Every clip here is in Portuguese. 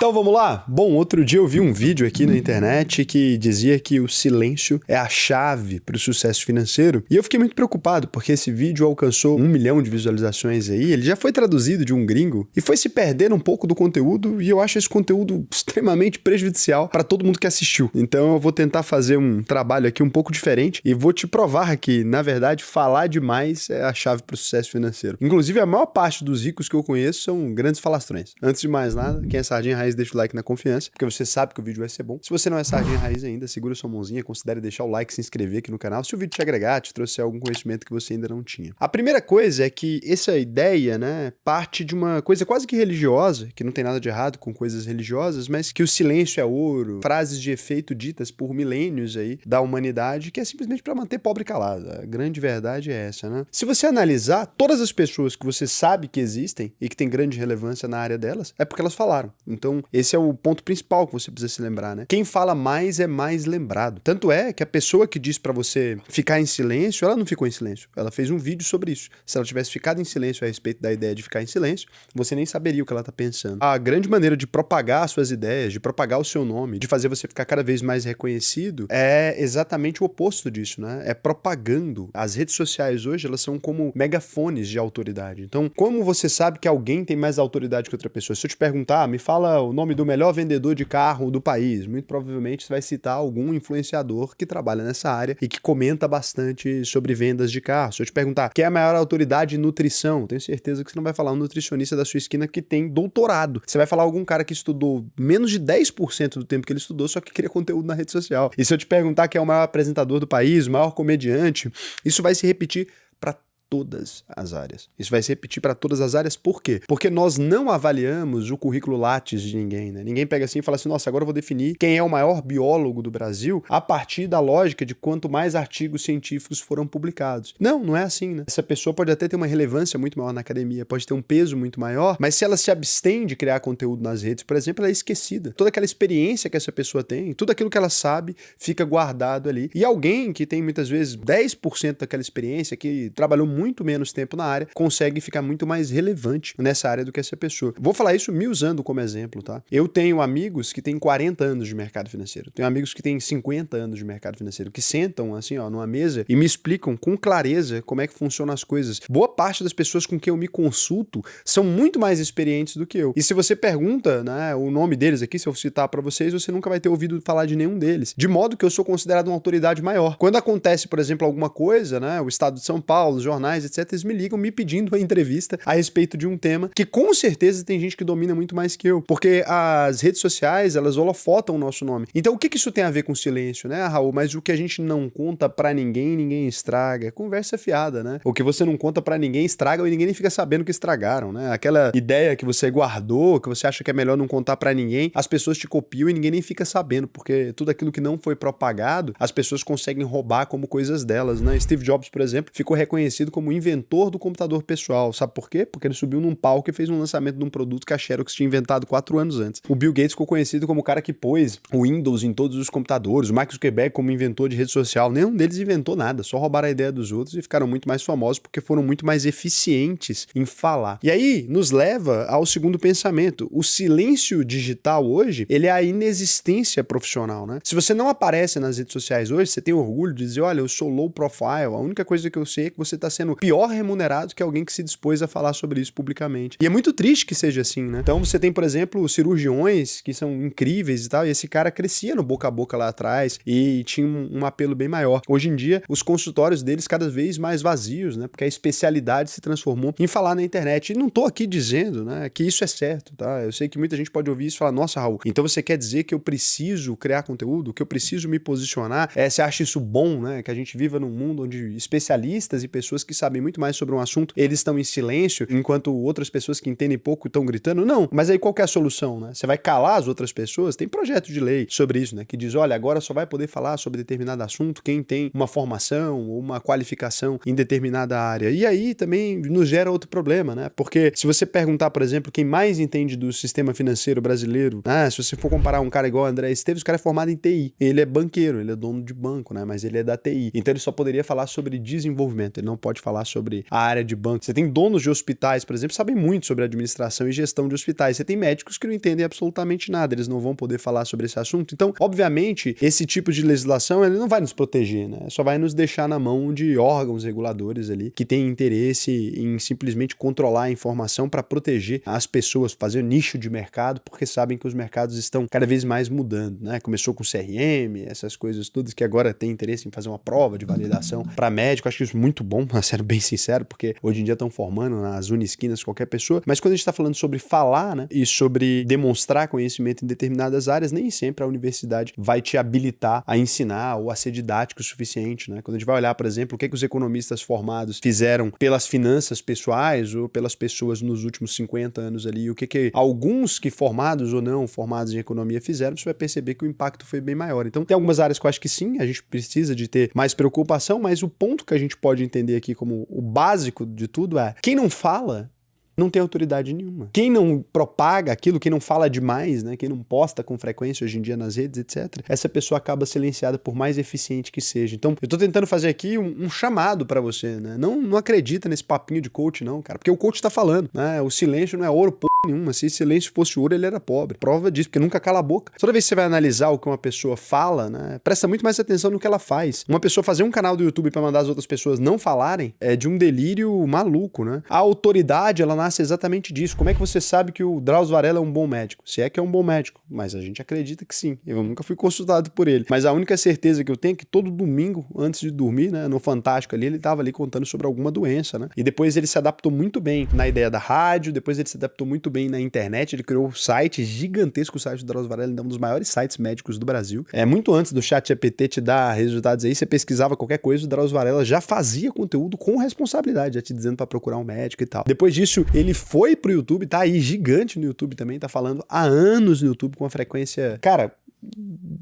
Então vamos lá? Bom, outro dia eu vi um vídeo aqui na internet que dizia que o silêncio é a chave para o sucesso financeiro. E eu fiquei muito preocupado, porque esse vídeo alcançou 1 milhão de visualizações aí, ele já foi traduzido de um gringo e foi se perdendo um pouco do conteúdo, e eu acho esse conteúdo extremamente prejudicial para todo mundo que assistiu. Então eu vou tentar fazer um trabalho aqui um pouco diferente e vou te provar que, na verdade, falar demais é a chave para o sucesso financeiro. Inclusive, a maior parte dos ricos que eu conheço são grandes falastrões. Antes de mais nada, quem é Sardinha Raiz, deixa o like na confiança, porque você sabe que o vídeo vai ser bom. Se você não é Sardinha Raiz ainda, segura sua mãozinha, considere deixar o like, se inscrever aqui no canal, se o vídeo te agregar, te trouxer algum conhecimento que você ainda não tinha. A primeira coisa é que essa ideia, né, parte de uma coisa quase que religiosa, que não tem nada de errado com coisas religiosas, mas que o silêncio é ouro, frases de efeito ditas por milênios aí da humanidade, que é simplesmente para manter pobre calado. A grande verdade é essa, né? Se você analisar, todas as pessoas que você sabe que existem e que tem grande relevância na área delas, é porque elas falaram. Então, esse é o ponto principal que você precisa se lembrar, né? Quem fala mais é mais lembrado. Tanto é que a pessoa que diz pra você ficar em silêncio, ela não ficou em silêncio. Ela fez um vídeo sobre isso. Se ela tivesse ficado em silêncio a respeito da ideia de ficar em silêncio, você nem saberia o que ela tá pensando. A grande maneira de propagar suas ideias, de propagar o seu nome, de fazer você ficar cada vez mais reconhecido, é exatamente o oposto disso, né? É propagando. As redes sociais hoje, elas são como megafones de autoridade. Então, como você sabe que alguém tem mais autoridade que outra pessoa? Se eu te perguntar, me fala o nome do melhor vendedor de carro do país, muito provavelmente você vai citar algum influenciador que trabalha nessa área e que comenta bastante sobre vendas de carro. Se eu te perguntar quem é a maior autoridade em nutrição, tenho certeza que você não vai falar um nutricionista da sua esquina que tem doutorado. Você vai falar algum cara que estudou menos de 10% do tempo que ele estudou, só que cria conteúdo na rede social. E se eu te perguntar quem é o maior apresentador do país, o maior comediante, isso vai se repetir para todas as áreas. Isso vai se repetir para todas as áreas, por quê? Porque nós não avaliamos o currículo Lattes de ninguém, né? Ninguém pega assim e fala assim, nossa, agora eu vou definir quem é o maior biólogo do Brasil a partir da lógica de quanto mais artigos científicos foram publicados. Não, não é assim, né? Essa pessoa pode até ter uma relevância muito maior na academia, pode ter um peso muito maior, mas se ela se abstém de criar conteúdo nas redes, por exemplo, ela é esquecida. Toda aquela experiência que essa pessoa tem, tudo aquilo que ela sabe, fica guardado ali. E alguém que tem muitas vezes 10% daquela experiência, que trabalhou muito menos tempo na área, consegue ficar muito mais relevante nessa área do que essa pessoa. Vou falar isso me usando como exemplo, tá? Eu tenho amigos que têm 40 anos de mercado financeiro. Tenho amigos que têm 50 anos de mercado financeiro, que sentam assim, ó, numa mesa e me explicam com clareza como é que funcionam as coisas. Boa parte das pessoas com quem eu me consulto são muito mais experientes do que eu. E se você pergunta, né, o nome deles aqui, se eu citar para vocês, você nunca vai ter ouvido falar de nenhum deles. De modo que eu sou considerado uma autoridade maior. Quando acontece, por exemplo, alguma coisa, né, o Estado de São Paulo, os jornais, etc., eles me ligam me pedindo uma entrevista a respeito de um tema que com certeza tem gente que domina muito mais que eu, porque as redes sociais, elas holofotam o nosso nome. Então o que isso tem a ver com silêncio, né, Raul? Mas o que a gente não conta pra ninguém, ninguém estraga. É conversa fiada, né? O que você não conta pra ninguém estraga e ninguém nem fica sabendo que estragaram, né? Aquela ideia que você guardou, que você acha que é melhor não contar pra ninguém, as pessoas te copiam e ninguém nem fica sabendo, porque tudo aquilo que não foi propagado, as pessoas conseguem roubar como coisas delas, né? Steve Jobs, por exemplo, ficou reconhecido como inventor do computador pessoal. Sabe por quê? Porque ele subiu num palco e fez um lançamento de um produto que a Xerox tinha inventado 4 anos antes. O Bill Gates ficou conhecido como o cara que pôs o Windows em todos os computadores, o Mark Zuckerberg como inventor de rede social. Nenhum deles inventou nada, só roubaram a ideia dos outros e ficaram muito mais famosos porque foram muito mais eficientes em falar. E aí, nos leva ao segundo pensamento. O silêncio digital hoje, ele é a inexistência profissional, né? Se você não aparece nas redes sociais hoje, você tem orgulho de dizer, olha, eu sou low profile, a única coisa que eu sei é que você está sendo pior remunerado que alguém que se dispôs a falar sobre isso publicamente. E é muito triste que seja assim, né? Então você tem, por exemplo, cirurgiões que são incríveis e tal, e esse cara crescia no boca a boca lá atrás e tinha um apelo bem maior. Hoje em dia, os consultórios deles cada vez mais vazios, né? Porque a especialidade se transformou em falar na internet. E não tô aqui dizendo, né, que isso é certo, tá? Eu sei que muita gente pode ouvir isso e falar, nossa, Raul, então você quer dizer que eu preciso criar conteúdo, que eu preciso me posicionar? Você acha isso bom, né? Que a gente viva num mundo onde especialistas e pessoas que sabem muito mais sobre um assunto, eles estão em silêncio, enquanto outras pessoas que entendem pouco estão gritando? Não. Mas aí qual que é a solução, né? Você vai calar as outras pessoas? Tem projeto de lei sobre isso, né? Que diz, olha, agora só vai poder falar sobre determinado assunto quem tem uma formação ou uma qualificação em determinada área. E aí também nos gera outro problema, né? Porque se você perguntar, por exemplo, quem mais entende do sistema financeiro brasileiro, né? Se você for comparar um cara igual o André Esteves, o cara é formado em TI. Ele é banqueiro, ele é dono de banco, né? Mas ele é da TI. Então ele só poderia falar sobre desenvolvimento, ele não pode falar sobre a área de banco. Você tem donos de hospitais, por exemplo, que sabem muito sobre administração e gestão de hospitais. Você tem médicos que não entendem absolutamente nada, eles não vão poder falar sobre esse assunto. Então, obviamente, esse tipo de legislação ele não vai nos proteger, né? Só vai nos deixar na mão de órgãos reguladores ali que têm interesse em simplesmente controlar a informação para proteger as pessoas, fazer nicho de mercado, porque sabem que os mercados estão cada vez mais mudando, né? Começou com CRM, essas coisas todas que agora tem interesse em fazer uma prova de validação para médico. Acho que isso é muito bom, sendo bem sincero, porque hoje em dia estão formando nas unisquinas qualquer pessoa. Mas quando a gente está falando sobre falar, né, e sobre demonstrar conhecimento em determinadas áreas, nem sempre a universidade vai te habilitar a ensinar ou a ser didático o suficiente, né? Quando a gente vai olhar, por exemplo, o que os economistas formados fizeram pelas finanças pessoais ou pelas pessoas nos últimos 50 anos ali, o que alguns que formados ou não formados em economia fizeram, você vai perceber que o impacto foi bem maior. Então, tem algumas áreas que eu acho que sim, a gente precisa de ter mais preocupação, mas o ponto que a gente pode entender aqui como o básico de tudo é: quem não fala não tem autoridade nenhuma. Quem não propaga aquilo, quem não fala demais, né? Quem não posta com frequência hoje em dia nas redes, etc., essa pessoa acaba silenciada por mais eficiente que seja. Então, eu tô tentando fazer aqui um chamado pra você, né? Não acredita nesse papinho de coach, não, cara. Porque o coach tá falando, né? O silêncio não é ouro, nenhuma. Se silêncio fosse ouro, ele era pobre. Prova disso, porque nunca cala a boca. Toda vez que você vai analisar o que uma pessoa fala, né, presta muito mais atenção no que ela faz. Uma pessoa fazer um canal do YouTube pra mandar as outras pessoas não falarem é de um delírio maluco, né? A autoridade, ela nasce exatamente disso. Como é que você sabe que o Drauzio Varela é um bom médico? Se é que é um bom médico. Mas a gente acredita que sim. Eu nunca fui consultado por ele. Mas a única certeza que eu tenho é que todo domingo, antes de dormir, né, no Fantástico ali, ele tava ali contando sobre alguma doença, né? E depois ele se adaptou muito bem na ideia da rádio, depois ele se adaptou muito bem na internet, ele criou um site gigantesco, o site do Drauzio Varela, ele é um dos maiores sites médicos do Brasil. Muito antes do ChatGPT te dar resultados aí, você pesquisava qualquer coisa, o Drauzio Varela já fazia conteúdo com responsabilidade, já te dizendo pra procurar um médico e tal. Depois disso, ele foi pro YouTube, tá aí gigante no YouTube também, tá falando há anos no YouTube com uma frequência, cara,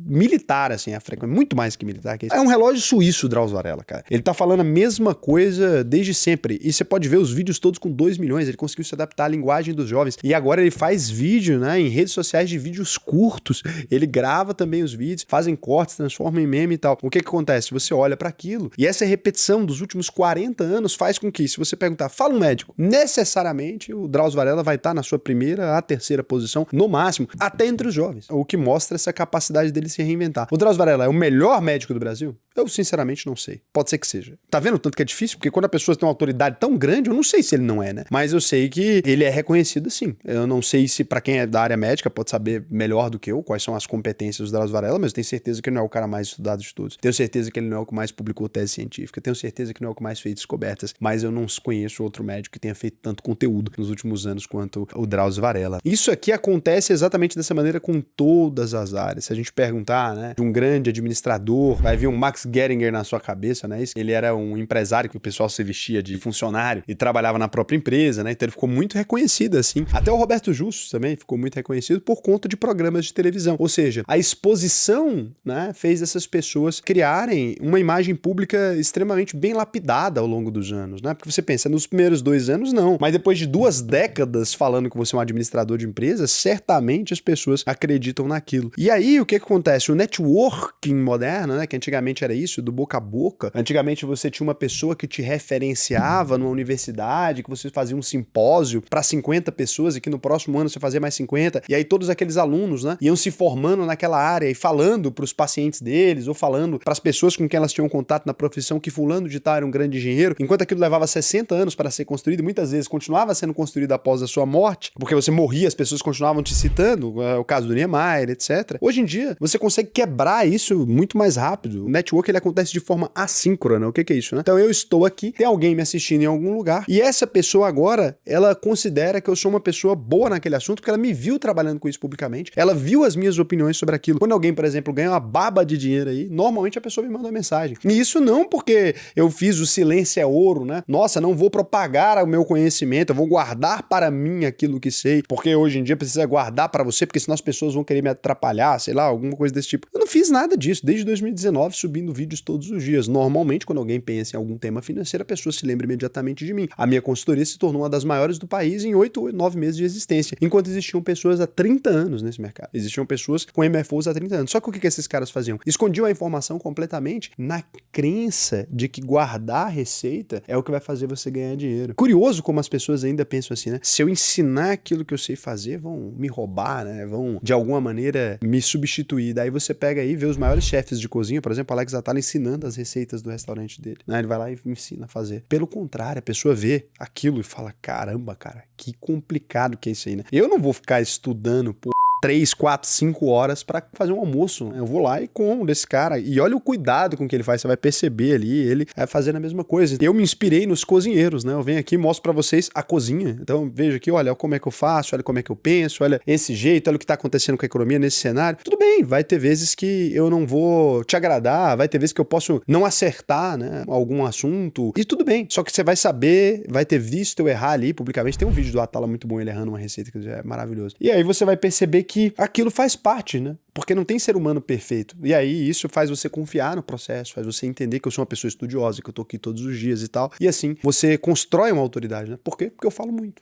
militar, assim, a frequência, muito mais que militar que isso. É um relógio suíço, o Drauzio Varela, cara. Ele tá falando a mesma coisa desde sempre, e você pode ver os vídeos todos com 2 milhões, ele conseguiu se adaptar à linguagem dos jovens, e agora ele faz vídeo, né, em redes sociais de vídeos curtos, ele grava também os vídeos, fazem cortes, transforma em meme e tal. O que acontece? Você olha para aquilo, e essa repetição dos últimos 40 anos faz com que, se você perguntar, fala um médico, necessariamente o Drauzio Varela vai estar na sua primeira a terceira posição, no máximo, até entre os jovens, o que mostra essa capacidade dele se reinventar. O Drauzio Varela é o melhor médico do Brasil? Eu sinceramente não sei. Pode ser que seja. Tá vendo o tanto que é difícil? Porque quando a pessoa tem uma autoridade tão grande, eu não sei se ele não é, né? Mas eu sei que ele é reconhecido sim. Eu não sei se pra quem é da área médica pode saber melhor do que eu quais são as competências do Drauzio Varela, mas eu tenho certeza que ele não é o cara mais estudado de todos. Tenho certeza que ele não é o que mais publicou tese científica. Tenho certeza que não é o que mais fez descobertas. Mas eu não conheço outro médico que tenha feito tanto conteúdo nos últimos anos quanto o Drauzio Varela. Isso aqui acontece exatamente dessa maneira com todas as áreas. Se a gente perguntar, né, de um grande administrador, vai vir um Max Geringer na sua cabeça, né? Ele era um empresário que o pessoal se vestia de funcionário e trabalhava na própria empresa, né? Então ele ficou muito reconhecido, assim. Até o Roberto Justus também ficou muito reconhecido por conta de programas de televisão. Ou seja, a exposição, né, fez essas pessoas criarem uma imagem pública extremamente bem lapidada ao longo dos anos, né? Porque você pensa, nos primeiros 2 anos, não. Mas depois de 2 décadas falando que você é um administrador de empresa, certamente as pessoas acreditam naquilo. E aí, o que acontece? O networking moderno, né, que antigamente era isso, do boca a boca. Antigamente você tinha uma pessoa que te referenciava numa universidade, que você fazia um simpósio para 50 pessoas e que no próximo ano você fazia mais 50, e aí todos aqueles alunos, né, iam se formando naquela área e falando para os pacientes deles, ou falando para as pessoas com quem elas tinham contato na profissão que fulano de tal era um grande engenheiro, enquanto aquilo levava 60 anos para ser construído, e muitas vezes continuava sendo construído após a sua morte, porque você morria, as pessoas continuavam te citando, o caso do Niemeyer, etc. Hoje em dia, você consegue quebrar isso muito mais rápido. O network, ele acontece de forma assíncrona. O que é isso, né? Então eu estou aqui, tem alguém me assistindo em algum lugar, e essa pessoa agora, ela considera que eu sou uma pessoa boa naquele assunto, porque ela me viu trabalhando com isso publicamente, ela viu as minhas opiniões sobre aquilo. Quando alguém, por exemplo, ganha uma baba de dinheiro aí, normalmente a pessoa me manda uma mensagem. E isso não porque eu fiz o silêncio é ouro, né? Nossa, não vou propagar o meu conhecimento, eu vou guardar para mim aquilo que sei, porque hoje em dia precisa guardar para você, porque senão as pessoas vão querer me atrapalhar, sei lá, alguma coisa desse tipo. Eu não fiz nada disso, desde 2019, subindo produzindo vídeos todos os dias. Normalmente, quando alguém pensa em algum tema financeiro, a pessoa se lembra imediatamente de mim. A minha consultoria se tornou uma das maiores do país em 8 ou 9 meses de existência, enquanto existiam pessoas há 30 anos nesse mercado. Existiam pessoas com MFOs há 30 anos. Só que o que esses caras faziam? Escondiam a informação completamente na crença de que guardar a receita é o que vai fazer você ganhar dinheiro. Curioso como as pessoas ainda pensam assim, né? Se eu ensinar aquilo que eu sei fazer, vão me roubar, né? Vão, de alguma maneira, me substituir. Daí você pega aí e vê os maiores chefes de cozinha, por exemplo, Alex Atala ensinando as receitas do restaurante dele, né? Ele vai lá e ensina a fazer. Pelo contrário, a pessoa vê aquilo e fala, caramba, cara, que complicado que é isso aí, né? Eu não vou ficar estudando, 3, 4, 5 horas pra fazer um almoço. Eu vou lá e como desse cara. E olha o cuidado com que ele faz. Você vai perceber ali, ele vai fazendo a mesma coisa. Eu me inspirei nos cozinheiros, né? Eu venho aqui e mostro pra vocês a cozinha. Então veja aqui, olha como é que eu faço, olha como é que eu penso, olha esse jeito, olha o que tá acontecendo com a economia nesse cenário. Tudo bem, vai ter vezes que eu não vou te agradar, vai ter vezes que eu posso não acertar, né? Algum assunto. E tudo bem. Só que você vai saber, vai ter visto eu errar ali publicamente. Tem um vídeo do Atala muito bom, ele errando uma receita que é maravilhoso. E aí você vai perceber que aquilo faz parte, né? Porque não tem ser humano perfeito. E aí isso faz você confiar no processo, faz você entender que eu sou uma pessoa estudiosa, que eu tô aqui todos os dias e tal. E assim, você constrói uma autoridade, né? Por quê? Porque eu falo muito.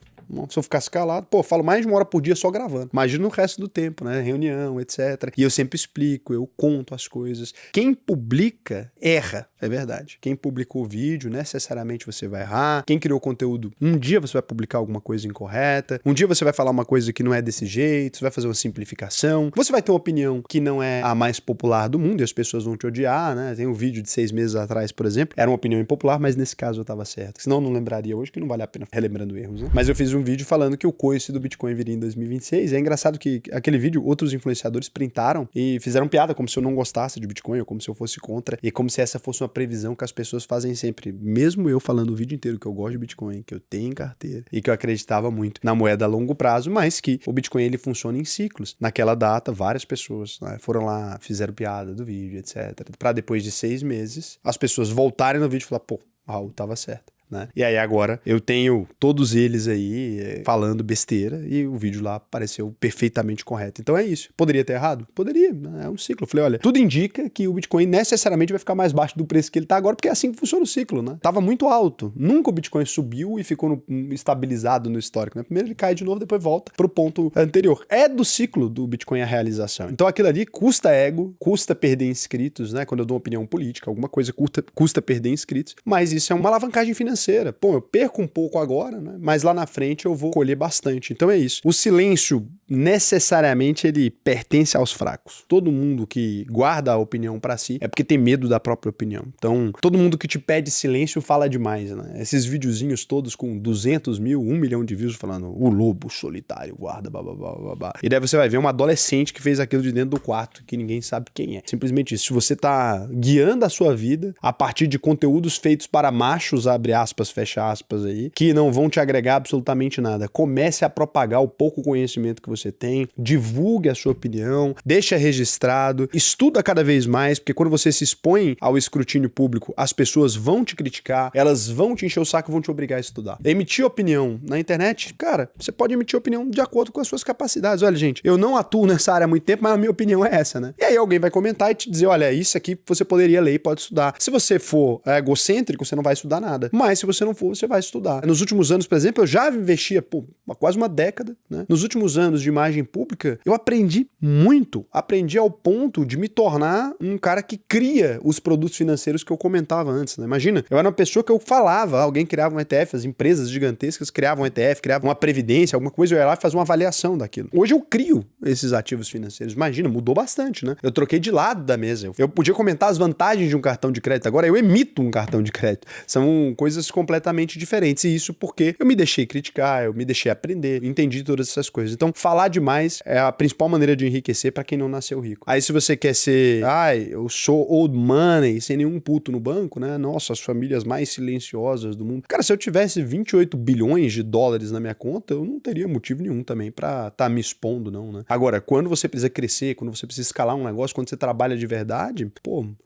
Se eu ficasse calado, eu falo mais de 1 hora por dia só gravando. Imagina o resto do tempo, né? Reunião, etc. E eu sempre explico, eu conto as coisas. Quem publica, erra. É verdade. Quem publicou o vídeo, necessariamente você vai errar. Quem criou conteúdo, um dia você vai publicar alguma coisa incorreta. Um dia você vai falar uma coisa que não é desse jeito. Você vai fazer uma simplificação. Você vai ter uma opinião que não é a mais popular do mundo e as pessoas vão te odiar, né? Tem um vídeo de 6 meses atrás, por exemplo. Era uma opinião impopular, mas nesse caso eu tava certo. Senão eu não lembraria hoje, que não vale a pena relembrando erros, né? Mas eu fiz um vídeo falando que o coice do Bitcoin viria em 2026. É engraçado que aquele vídeo, outros influenciadores printaram e fizeram piada como se eu não gostasse de Bitcoin ou como se eu fosse contra e como se essa fosse uma previsão que as pessoas fazem sempre. Mesmo eu falando o vídeo inteiro que eu gosto de Bitcoin, que eu tenho em carteira e que eu acreditava muito na moeda a longo prazo, mas que o Bitcoin ele funciona em ciclos. Naquela data, várias pessoas, né, foram lá, fizeram piada do vídeo, etc. Para depois de 6 meses, as pessoas voltarem no vídeo e falar, pô, Raul tava certo. Né? E aí agora eu tenho todos eles aí falando besteira e o vídeo lá pareceu perfeitamente correto. Então é isso. Poderia ter errado? Poderia. Né? É um ciclo. Eu falei, olha, tudo indica que o Bitcoin necessariamente vai ficar mais baixo do preço que ele tá agora, porque é assim que funciona o ciclo, né? Tava muito alto. Nunca o Bitcoin subiu e ficou estabilizado no histórico, né? Primeiro ele cai de novo, depois volta pro ponto anterior. É do ciclo do Bitcoin a realização. Então aquilo ali custa ego, custa perder inscritos, né? Quando eu dou uma opinião política, alguma coisa custa perder inscritos, mas isso é uma alavancagem financeira. Pô, eu perco um pouco agora, né? Mas lá na frente eu vou colher bastante. Então é isso. O silêncio, necessariamente, ele pertence aos fracos. Todo mundo que guarda a opinião pra si é porque tem medo da própria opinião. Então, todo mundo que te pede silêncio fala demais, né? Esses videozinhos todos com 200 mil, 1 milhão de views falando o lobo solitário guarda, babá. E daí você vai ver uma adolescente que fez aquilo de dentro do quarto, que ninguém sabe quem é. Simplesmente isso. Se você tá guiando a sua vida a partir de conteúdos feitos para machos, abre aspas, fecha aspas aí, que não vão te agregar absolutamente nada. Comece a propagar o pouco conhecimento que você tem, divulgue a sua opinião, deixa registrado, estuda cada vez mais, porque quando você se expõe ao escrutínio público, as pessoas vão te criticar, elas vão te encher o saco e vão te obrigar a estudar. Emitir opinião na internet, cara, você pode emitir opinião de acordo com as suas capacidades. Olha, gente, eu não atuo nessa área há muito tempo, mas a minha opinião é essa, né? E aí alguém vai comentar e te dizer, olha, isso aqui você poderia ler e pode estudar. Se você for egocêntrico, você não vai estudar nada. Mas se você não for, você vai estudar. Nos últimos anos, por exemplo, eu já investia, há quase uma década, né? Nos últimos anos de imagem pública, eu aprendi muito. Aprendi ao ponto de me tornar um cara que cria os produtos financeiros que eu comentava antes, né? Imagina, eu era uma pessoa que eu falava, alguém criava um ETF, as empresas gigantescas criavam um ETF, criavam uma previdência, alguma coisa, eu ia lá e fazia uma avaliação daquilo. Hoje eu crio esses ativos financeiros. Imagina, mudou bastante, né? Eu troquei de lado da mesa. Eu podia comentar as vantagens de um cartão de crédito. Agora eu emito um cartão de crédito. São coisas completamente diferentes. E isso porque eu me deixei criticar, eu me deixei aprender, entendi todas essas coisas. Então, falar demais é a principal maneira de enriquecer para quem não nasceu rico. Aí, se você quer ser, eu sou old money, sem nenhum puto no banco, né? Nossa, as famílias mais silenciosas do mundo. Cara, se eu tivesse 28 bilhões de dólares na minha conta, eu não teria motivo nenhum também pra tá me expondo, não, né? Agora, quando você precisa crescer, quando você precisa escalar um negócio, quando você trabalha de verdade,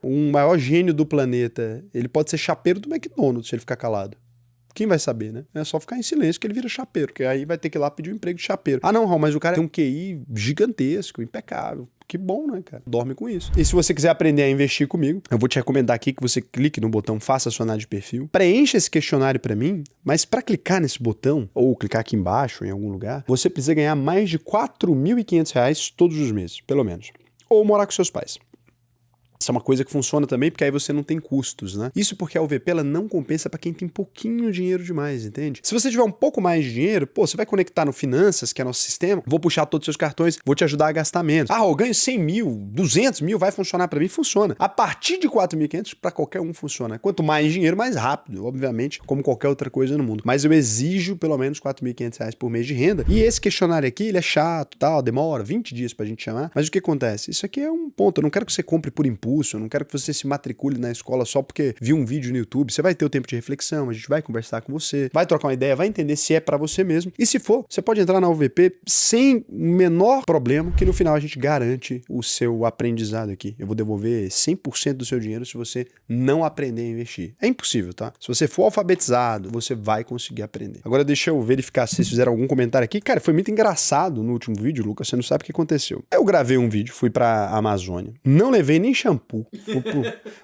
o maior gênio do planeta, ele pode ser chapeiro do McDonald's se ele ficar calado. Quem vai saber, né? É só ficar em silêncio que ele vira chapeiro, porque aí vai ter que ir lá pedir um emprego de chapeiro. Ah, não, Raul, mas o cara tem um QI gigantesco, impecável. Que bom, né, cara? Dorme com isso. E se você quiser aprender a investir comigo, eu vou te recomendar aqui que você clique no botão Faça sua análise de perfil, preencha esse questionário pra mim, mas pra clicar nesse botão, ou clicar aqui embaixo, em algum lugar, você precisa ganhar mais de R$4.500 todos os meses, pelo menos. Ou morar com seus pais. Isso é uma coisa que funciona também, porque aí você não tem custos, né? Isso porque a UVP, ela não compensa pra quem tem pouquinho dinheiro demais, entende? Se você tiver um pouco mais de dinheiro, pô, você vai conectar no Finanças, que é nosso sistema, vou puxar todos os seus cartões, vou te ajudar a gastar menos. Ah, eu ganho 100 mil, 200 mil, vai funcionar pra mim? Funciona. A partir de 4.500, pra qualquer um funciona. Quanto mais dinheiro, mais rápido, obviamente, como qualquer outra coisa no mundo. Mas eu exijo pelo menos R$4.500 por mês de renda. E esse questionário aqui, ele é chato, tal, demora 20 dias pra gente chamar. Mas o que acontece? Isso aqui é um ponto. Eu não quero que você compre por impulso. Eu não quero que você se matricule na escola só porque viu um vídeo no YouTube. Você vai ter o tempo de reflexão, a gente vai conversar com você, vai trocar uma ideia, vai entender se é pra você mesmo. E se for, você pode entrar na UVP sem o menor problema, que no final a gente garante o seu aprendizado aqui. Eu vou devolver 100% do seu dinheiro se você não aprender a investir. É impossível, tá? Se você for alfabetizado, você vai conseguir aprender. Agora deixa eu verificar se vocês fizeram algum comentário aqui. Cara, foi muito engraçado no último vídeo, Lucas, você não sabe o que aconteceu. Eu gravei um vídeo, fui pra Amazônia, não levei nem shampoo.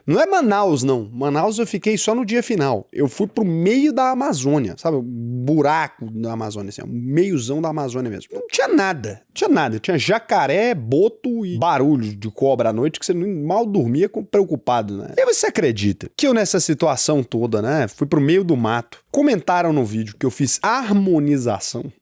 Não é Manaus, não. Manaus eu fiquei só no dia final. Eu fui pro meio da Amazônia, sabe? O buraco da Amazônia, assim, o meiozão da Amazônia mesmo. Não tinha nada. Não tinha nada. Tinha jacaré, boto e barulho de cobra à noite que você mal dormia preocupado, né? E você acredita que eu nessa situação toda, né? Fui pro meio do mato. Comentaram no vídeo que eu fiz harmonização.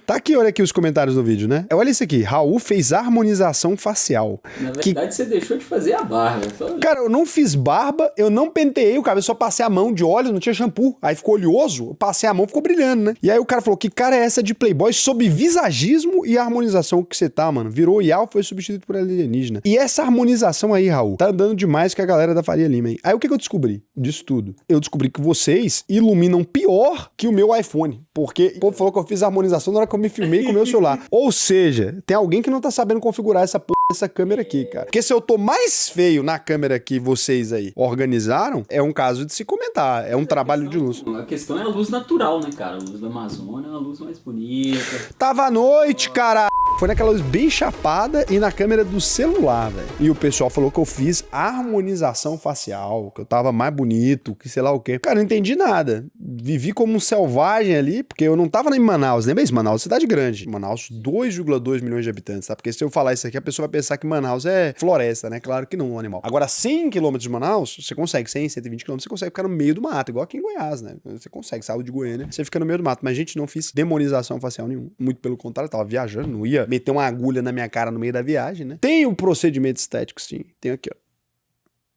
Tá aqui, olha aqui os comentários do vídeo, né? Olha isso aqui, Raul fez harmonização facial. Na verdade, você deixou de fazer a barba. Cara, eu não fiz barba, eu não penteei o cabelo, só passei a mão de óleo, não tinha shampoo. Aí ficou oleoso, eu passei a mão, ficou brilhando, né? E aí o cara falou, que cara é essa de playboy sob visagismo e harmonização que você tá, mano? Virou Ial, foi substituído por alienígena. E essa harmonização aí, Raul, tá andando demais com a galera da Faria Lima, hein? Aí o que eu descobri disso tudo? Eu descobri que vocês iluminam pior que o meu iPhone. Porque o povo falou que eu fiz harmonização na hora que eu me filmei com o meu celular. Ou seja, tem alguém que não tá sabendo configurar essa porra dessa câmera aqui, cara. Porque se eu tô mais feio na câmera que vocês aí organizaram, é um caso de se comentar. É um trabalho de luz. A questão é a luz natural, né, cara? A luz da Amazônia é uma luz mais bonita. Tava à noite, cara. Foi naquela luz bem chapada e na câmera do celular, velho. E o pessoal falou que eu fiz harmonização facial, que eu tava mais bonito, que sei lá o quê. Cara, não entendi nada. Vivi como um selvagem ali, porque eu não tava em Manaus, nem mesmo Manaus, cidade grande. Manaus, 2,2 milhões de habitantes, tá? Porque se eu falar isso aqui, a pessoa vai pensar que Manaus é floresta, né? Claro que não, um animal. Agora, 100 quilômetros de Manaus, você consegue, 100, 120 quilômetros, você consegue ficar no meio do mato, igual aqui em Goiás, né? Você consegue, saiu de Goiânia, você fica no meio do mato. Mas, gente, não fiz demonização facial nenhum. Muito pelo contrário, eu tava viajando, não ia meter uma agulha na minha cara no meio da viagem, né? Tem o procedimento estético, sim. Tem aqui, ó.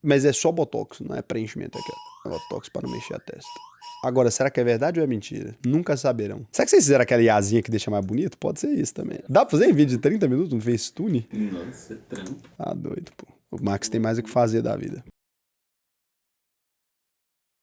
Mas é só botox, não é preenchimento aqui, ó. Botox para não mexer a testa. Agora, será que é verdade ou é mentira? Nunca saberão. Será que vocês fizeram aquela iazinha que deixa mais bonito? Pode ser isso também. Dá pra fazer em vídeo de 30 minutos, um FaceTune? Nossa, é trampo. Ah, doido, pô. O Max tem mais o que fazer da vida.